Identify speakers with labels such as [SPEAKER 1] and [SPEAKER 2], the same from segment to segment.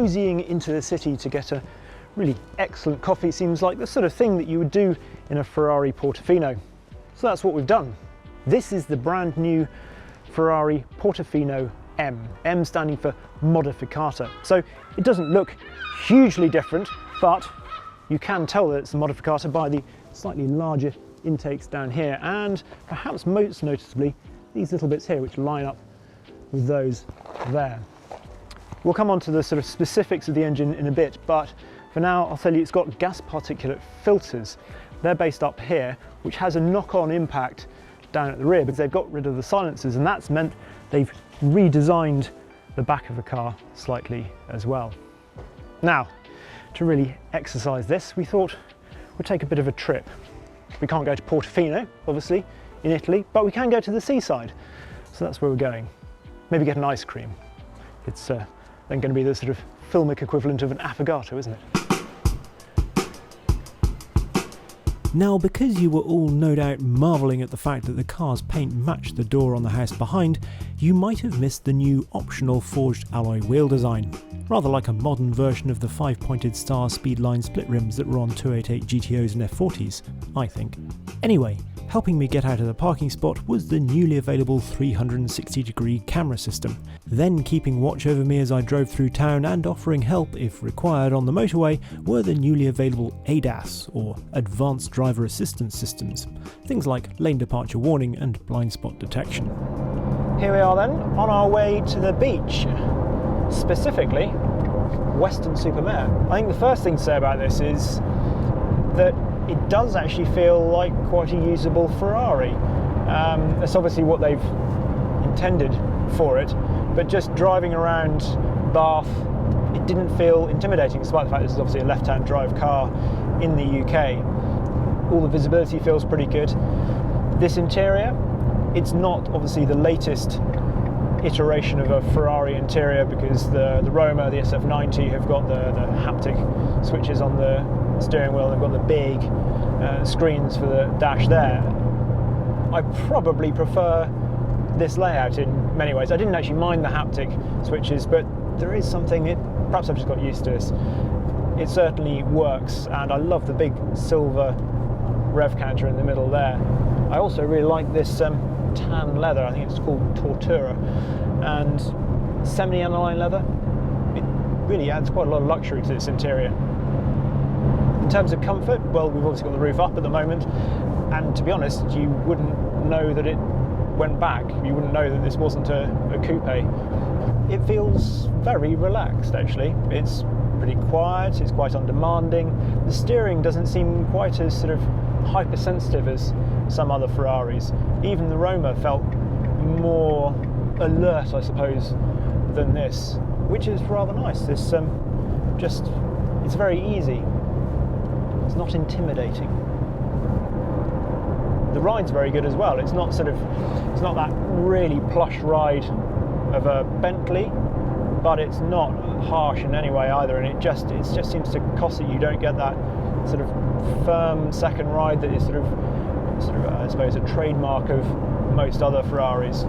[SPEAKER 1] moseying into the city to get a really excellent coffee seems like the sort of thing that you would do in a Ferrari Portofino. So that's what we've done. This is the brand new Ferrari Portofino M, M standing for Modificata. So it doesn't look hugely different, but you can tell that it's a Modificata by the slightly larger intakes down here, and perhaps most noticeably these little bits here which line up with those there. We'll come on to the sort of specifics of the engine in a bit, but for now I'll tell you it's got gas particulate filters. They're based up here, which has a knock-on impact down at the rear because they've got rid of the silencers, and that's meant they've redesigned the back of the car slightly as well. Now, to really exercise this, we thought we'd take a bit of a trip. We can't go to Portofino, obviously, in Italy, but we can go to the seaside. So that's where we're going. Maybe get an ice cream. It's then going to be the sort of filmic equivalent of an affogato, isn't it?
[SPEAKER 2] Now, because you were all no doubt marvelling at the fact that the car's paint matched the door on the house behind, you might have missed the new optional forged alloy wheel design. Rather like a modern version of the 5-pointed star speedline split rims that were on 288 GTOs and F40s, I think. Anyway, helping me get out of the parking spot was the newly available 360-degree camera system. Then keeping watch over me as I drove through town and offering help if required on the motorway were the newly available ADAS, or Advanced Driver Assistance Systems. Things like lane departure warning and blind spot detection.
[SPEAKER 1] Here we are then, on our way to the beach. Specifically, Weston-super-Mare. I think the first thing to say about this is that it does actually feel like quite a usable Ferrari. That's obviously what they've intended for it, but just driving around Bath, it didn't feel intimidating, despite the fact this is obviously a left-hand drive car in the UK. All the visibility feels pretty good. This interior, it's not obviously the latest iteration of a Ferrari interior, because the Roma, the SF90 have got the haptic switches on the steering wheel. They've got the big screens for the dash there. I probably prefer this layout in many ways. I didn't actually mind the haptic switches, but there is something, perhaps I've just got used to this. It certainly works, and I love the big silver rev counter in the middle there. I also really like this tan leather. I think it's called Tortura, and semi-aniline leather. It really adds quite a lot of luxury to this interior. In terms of comfort, well, we've obviously got the roof up at the moment, and to be honest, you wouldn't know that it went back. You wouldn't know that this wasn't a coupe. It feels very relaxed, actually. It's pretty quiet, it's quite undemanding. The steering doesn't seem quite as sort of hypersensitive as some other Ferraris. Even the Roma felt more alert, I suppose, than this, which is rather nice. This it's very easy. It's not intimidating. The ride's very good as well. It's not that really plush ride of a Bentley, but it's not harsh in any way either, and it just seems to cosset. You don't get that sort of firm second ride that is sort of I suppose a trademark of most other Ferraris.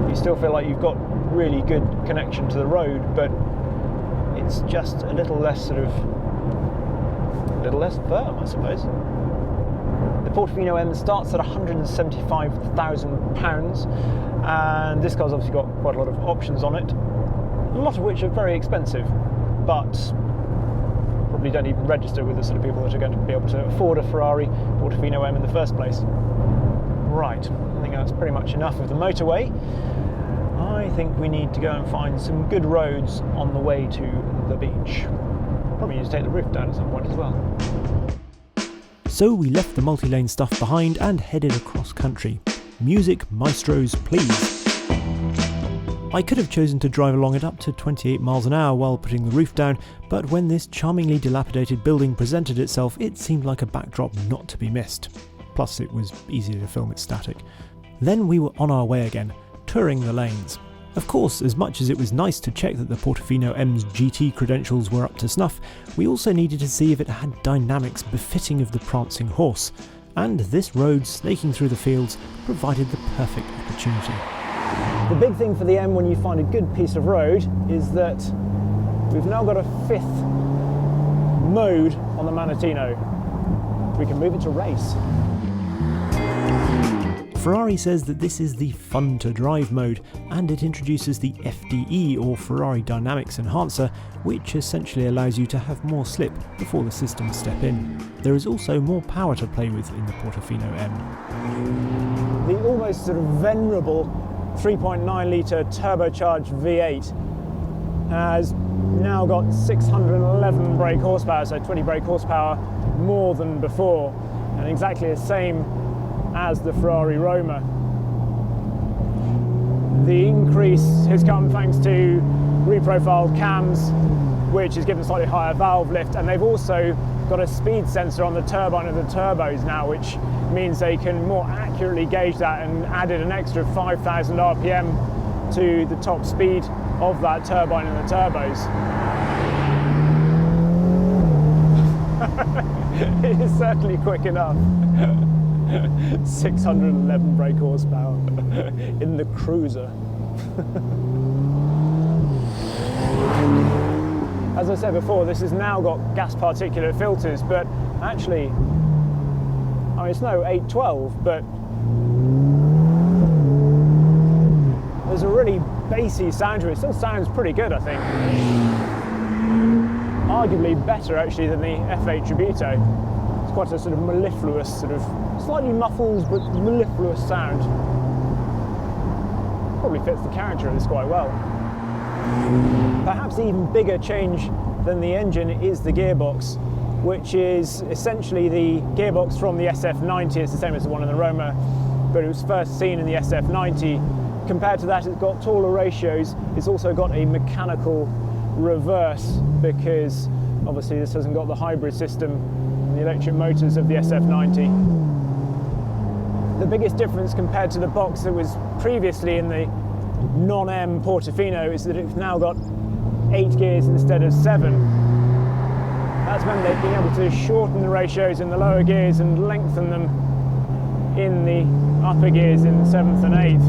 [SPEAKER 1] You still feel like you've got really good connection to the road, but it's just a little less firm, I suppose. The Portofino M starts at £175,000, and this car's obviously got quite a lot of options on it, a lot of which are very expensive, but probably don't even register with the sort of people that are going to be able to afford a Ferrari Portofino M in the first place. Right, I think that's pretty much enough of the motorway. I think we need to go and find some good roads on the way to the beach. Probably need to take the roof down at some point as well.
[SPEAKER 2] So we left the multi-lane stuff behind and headed across country. Music maestros, please. I could have chosen to drive along at up to 28 miles an hour while putting the roof down, but when this charmingly dilapidated building presented itself, it seemed like a backdrop not to be missed. Plus it was easier to film it static. Then we were on our way again, touring the lanes. Of course, as much as it was nice to check that the Portofino M's GT credentials were up to snuff, we also needed to see if it had dynamics befitting of the prancing horse, and this road snaking through the fields provided the perfect opportunity.
[SPEAKER 1] The big thing for the M when you find a good piece of road is that we've now got a 5th mode on the Manettino. We can move it to race.
[SPEAKER 2] Ferrari says that this is the fun to drive mode, and it introduces the FDE or Ferrari Dynamics Enhancer, which essentially allows you to have more slip before the systems step in. There is also more power to play with in the Portofino M.
[SPEAKER 1] The almost sort of venerable 3.9 litre turbocharged V8 has now got 611 brake horsepower, so 20 brake horsepower more than before, and exactly the same as the Ferrari Roma. The increase has come thanks to reprofiled cams, which has given slightly higher valve lift, and they've also got a speed sensor on the turbine of the turbos now, which means they can more accurately gauge that, and added an extra 5,000 RPM to the top speed of that turbine and the turbos. It is certainly quick enough. 611 brake horsepower in the cruiser. As I said before, this has now got gas particulate filters, but actually, I mean, it's no 812, but there's a really bassy sound to it. It still sounds pretty good, I think. Arguably better, actually, than the F8 Tributo. It's quite a sort of mellifluous, sort of slightly muffled but mellifluous sound. Probably fits the character of this quite well. Perhaps the even bigger change than the engine is the gearbox, which is essentially the gearbox from the SF90. It's the same as the one in the Roma, but it was first seen in the SF90. Compared to that, it's got taller ratios. It's also got a mechanical reverse, because obviously this hasn't got the hybrid system and the electric motors of the SF90. The biggest difference compared to the box that was previously in the non-M Portofino is that it's now got 8 gears instead of 7. That's meant they've been able to shorten the ratios in the lower gears and lengthen them in the upper gears in the 7th and 8th.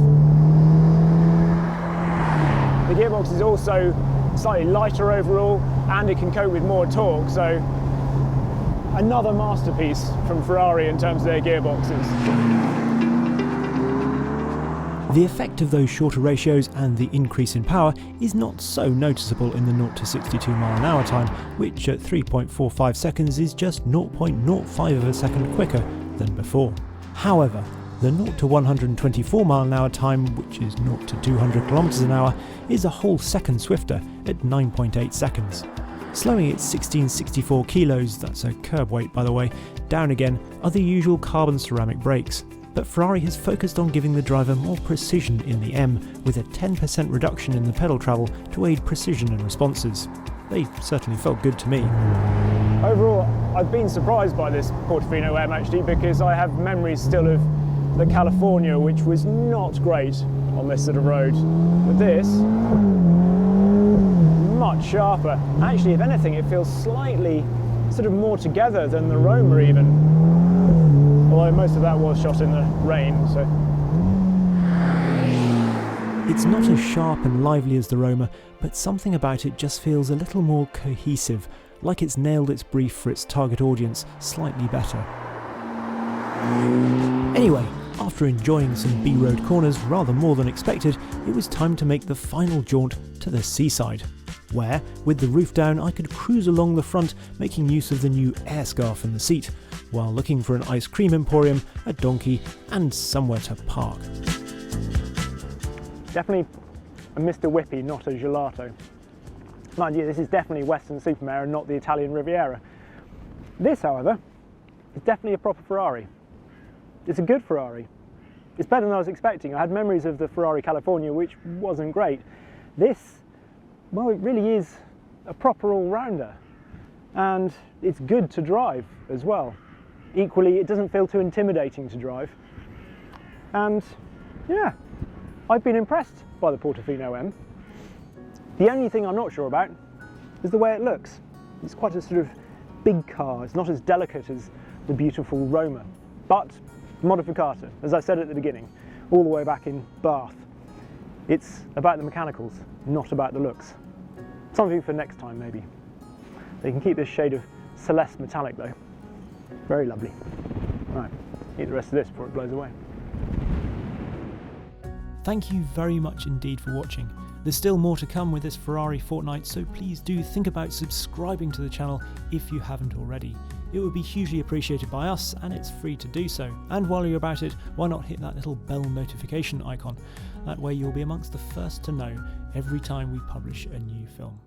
[SPEAKER 1] The gearbox is also slightly lighter overall, and it can cope with more torque, so another masterpiece from Ferrari in terms of their gearboxes.
[SPEAKER 2] The effect of those shorter ratios and the increase in power is not so noticeable in the 0 to 62 mph time, which at 3.45 seconds is just 0.05 of a second quicker than before. However, the 0 to 124 mph time, which is 0 to 200 km/h, is a whole second swifter at 9.8 seconds. Slowing its 1664 kilos, that's a curb weight by the way, down again are the usual carbon ceramic brakes. But Ferrari has focused on giving the driver more precision in the M, with a 10% reduction in the pedal travel to aid precision and responses. They certainly felt good to me.
[SPEAKER 1] Overall, I've been surprised by this Portofino M actually, because I have memories still of the California, which was not great on this sort of road. With this, much sharper. Actually, if anything, it feels slightly sort of more together than the Roma even. Although most of that was shot in the rain, so.
[SPEAKER 2] It's not as sharp and lively as the Roma, but something about it just feels a little more cohesive, like it's nailed its brief for its target audience slightly better. Anyway, after enjoying some B-road corners rather more than expected, it was time to make the final jaunt to the seaside, where, with the roof down, I could cruise along the front, making use of the new air scarf in the seat, while looking for an ice cream emporium, a donkey, and somewhere to park.
[SPEAKER 1] Definitely a Mr. Whippy, not a gelato. Mind you, this is definitely Western Supermare and not the Italian Riviera. This, however, is definitely a proper Ferrari. It's a good Ferrari. It's better than I was expecting. I had memories of the Ferrari California, which wasn't great. This, well, it really is a proper all-rounder. And it's good to drive as well. Equally, it doesn't feel too intimidating to drive. And yeah, I've been impressed by the Portofino M. The only thing I'm not sure about is the way it looks. It's quite a sort of big car. It's not as delicate as the beautiful Roma, but modificata, as I said at the beginning, all the way back in Bath. It's about the mechanicals, not about the looks. Something for next time, maybe. They can keep this shade of Celeste metallic though. Very lovely. Right, eat the rest of this before it blows away.
[SPEAKER 2] Thank you very much indeed for watching. There's still more to come with this Ferrari Fortnight, so please do think about subscribing to the channel if you haven't already. It would be hugely appreciated by us, and it's free to do so. And while you're about it, why not hit that little bell notification icon? That way you'll be amongst the first to know every time we publish a new film.